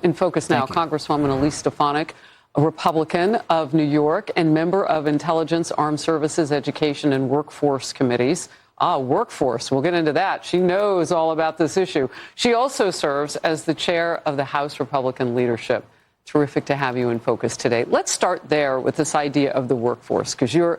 In focus now, Congresswoman Elise Stefanik, a Republican of New York and member of Intelligence, Armed Services, Education, and Workforce Committees. Workforce. We'll get into that. She knows all about this issue. She also serves as the chair of the House Republican leadership. Terrific to have you in focus today. Let's start there with this idea of the workforce, because you're,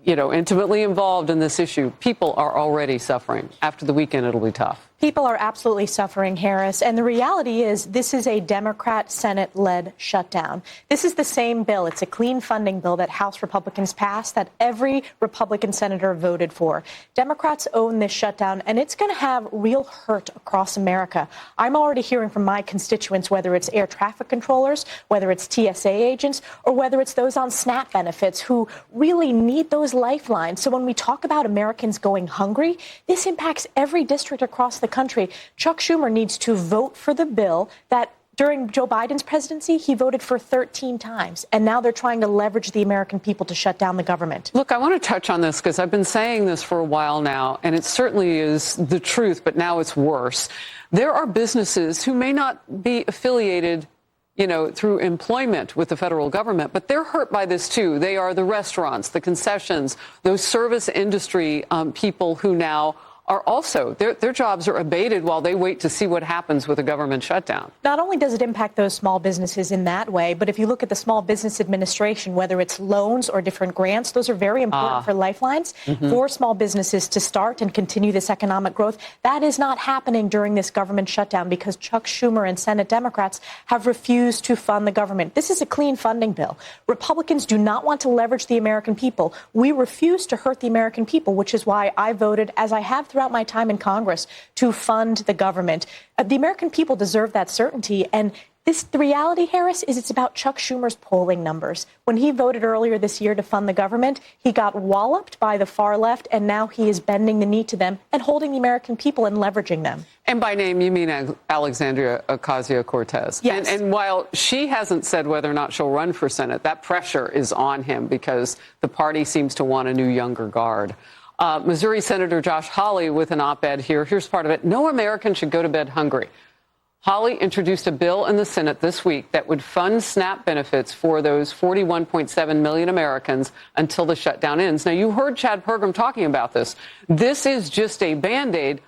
intimately involved in this issue. People are already suffering. After the weekend, it'll be tough. People are absolutely suffering, Harris. And the reality is this is a Democrat Senate-led shutdown. This is the same bill. It's a clean funding bill that House Republicans passed that every Republican senator voted for. Democrats own this shutdown, and it's going to have real hurt across America. I'm already hearing from my constituents, whether it's air traffic controllers, whether it's TSA agents, or whether it's those on SNAP benefits who really need those lifelines. So when we talk about Americans going hungry, this impacts every district across the country. Chuck Schumer needs to vote for the bill that during Joe Biden's presidency, he voted for 13 times. And now they're trying to leverage the American people to shut down the government. Look, I want to touch on this because I've been saying this for a while now, and it certainly is the truth, but now it's worse. There are businesses who may not be affiliated through employment with the federal government, but they're hurt by this too. They are the restaurants, the concessions, those service industry people who now are also, their jobs are abated while they wait to see what happens with a government shutdown. Not only does it impact those small businesses in that way, but if you look at the Small Business Administration, whether it's loans or different grants, those are very important for lifelines for small businesses to start and continue this economic growth. That is not happening during this government shutdown because Chuck Schumer and Senate Democrats have refused to fund the government. This is a clean funding bill. Republicans do not want to leverage the American people. We refuse to hurt the American people, which is why I voted, as I have throughout my time in Congress, to fund the government. The American people deserve that certainty. And the reality, Harris, is it's about Chuck Schumer's polling numbers. When he voted earlier this year to fund the government, he got walloped by the far left, and now he is bending the knee to them and holding the American people and leveraging them. And by name, you mean Alexandria Ocasio-Cortez. Yes. And while she hasn't said whether or not she'll run for Senate, that pressure is on him because the party seems to want a new, younger guard. Missouri Senator Josh Hawley with an op-ed here. Here's part of it. No American should go to bed hungry. Hawley introduced a bill in the Senate this week that would fund SNAP benefits for those 41.7 million Americans until the shutdown ends. Now, you heard Chad Pergram talking about this. This is just a Band-Aid,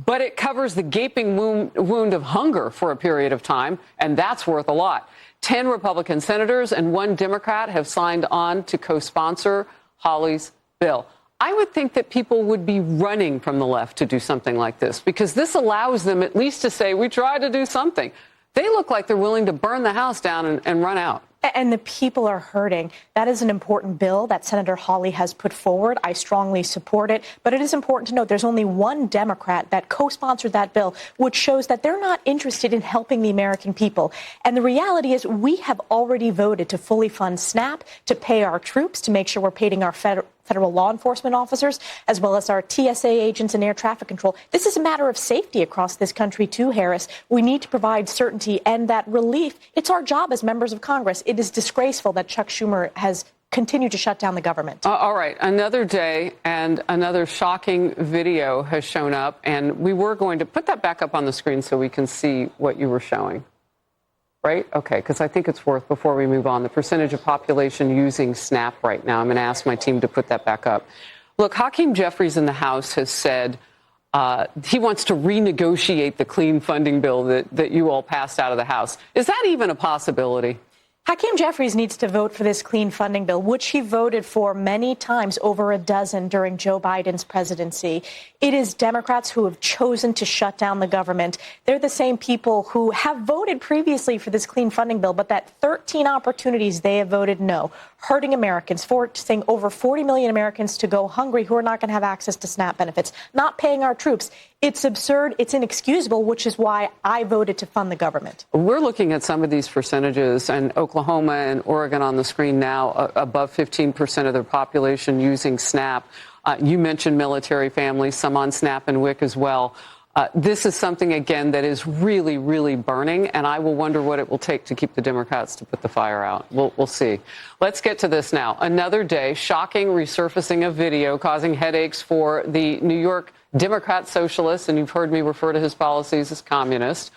but it covers the gaping wound of hunger for a period of time, and that's worth a lot. 10 Republican senators and 1 Democrat have signed on to co-sponsor Hawley's bill. I would think that people would be running from the left to do something like this because this allows them at least to say, we tried to do something. They look like they're willing to burn the house down and run out. And the people are hurting. That is an important bill that Senator Hawley has put forward. I strongly support it. But it is important to note there's only 1 Democrat that co-sponsored that bill, which shows that they're not interested in helping the American people. And the reality is we have already voted to fully fund SNAP, to pay our troops, to make sure we're paying our federal law enforcement officers, as well as our TSA agents and air traffic control. This is a matter of safety across this country, too, Harris. We need to provide certainty and that relief. It's our job as members of Congress. It is disgraceful that Chuck Schumer has continued to shut down the government. All right. Another day and another shocking video has shown up, and we were going to put that back up on the screen so we can see what you were showing. Right? Okay, because I think it's worth, before we move on, the percentage of population using SNAP right now. I'm going to ask my team to put that back up. Look, Hakeem Jeffries in the House has said he wants to renegotiate the clean funding bill that you all passed out of the House. Is that even a possibility? Hakeem Jeffries needs to vote for this clean funding bill, which he voted for many times, over a dozen during Joe Biden's presidency. It is Democrats who have chosen to shut down the government. They're the same people who have voted previously for this clean funding bill, but that 13 opportunities they have voted no, hurting Americans, forcing over 40 million Americans to go hungry who are not going to have access to SNAP benefits, not paying our troops. It's absurd. It's inexcusable, which is why I voted to fund the government. We're looking at some of these percentages, and Oklahoma and Oregon on the screen now, above 15% of their population using SNAP. You mentioned military families, some on SNAP and WIC as well. This is something, again, that is really, really burning, and I will wonder what it will take to keep the Democrats to put the fire out. We'll see. Let's get to this now. Another day, shocking resurfacing of video causing headaches for the New York Democrat socialist, and you've heard me refer to his policies as communist.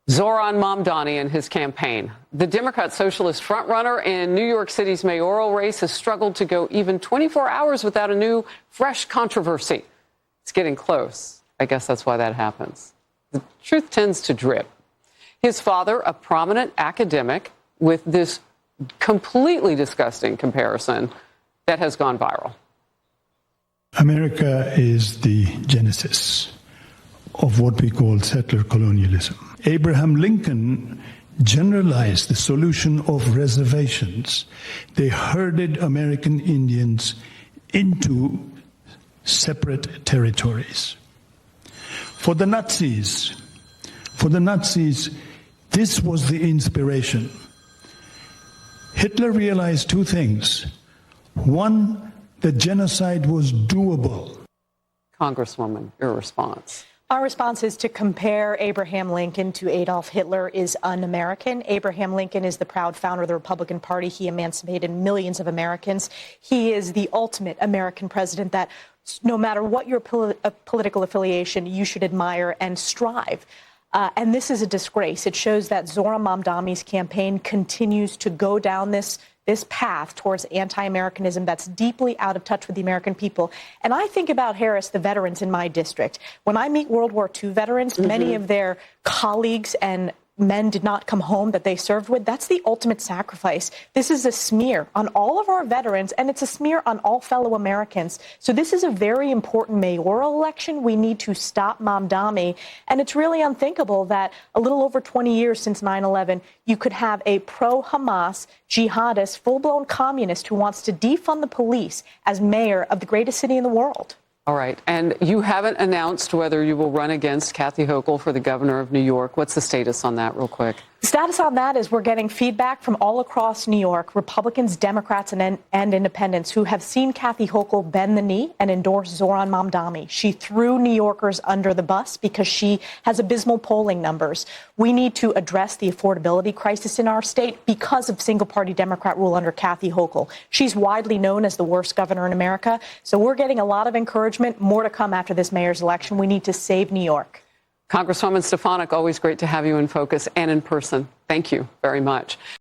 Zoran Mamdani and his campaign. The Democrat socialist frontrunner in New York City's mayoral race has struggled to go even 24 hours without a new, fresh controversy. It's getting close. I guess that's why that happens. The truth tends to drip. His father, a prominent academic, with this completely disgusting comparison that has gone viral. America is the genesis of what we call settler colonialism. Abraham Lincoln generalized the solution of reservations. They herded American Indians into separate territories. For the Nazis, this was the inspiration. Hitler realized two things. One, that genocide was doable. Congresswoman, your response. Our response is to compare Abraham Lincoln to Adolf Hitler is un-American. Abraham Lincoln is the proud founder of the Republican Party. He emancipated millions of Americans. He is the ultimate American president that no matter what your political affiliation, you should admire and strive. And this is a disgrace. It shows that Zoran Mamdani's campaign continues to go down this path towards anti-Americanism that's deeply out of touch with the American people. And I think about, Harris, the veterans in my district. When I meet World War II veterans, many of their colleagues and men did not come home that they served with. That's the ultimate sacrifice. This is a smear on all of our veterans, and it's a smear on all fellow Americans. So this is a very important mayoral election. We need to stop Mamdani. And it's really unthinkable that a little over 20 years since 9/11, you could have a pro-Hamas, jihadist, full-blown communist who wants to defund the police as mayor of the greatest city in the world. All right. And you haven't announced whether you will run against Kathy Hochul for the governor of New York. What's the status on that, real quick? The status on that is we're getting feedback from all across New York, Republicans, Democrats, and independents who have seen Kathy Hochul bend the knee and endorse Zoran Mamdani. She threw New Yorkers under the bus because she has abysmal polling numbers. We need to address the affordability crisis in our state because of single-party Democrat rule under Kathy Hochul. She's widely known as the worst governor in America. So we're getting a lot of encouragement. More to come after this mayor's election. We need to save New York. Congresswoman Stefanik, always great to have you in focus and in person. Thank you very much.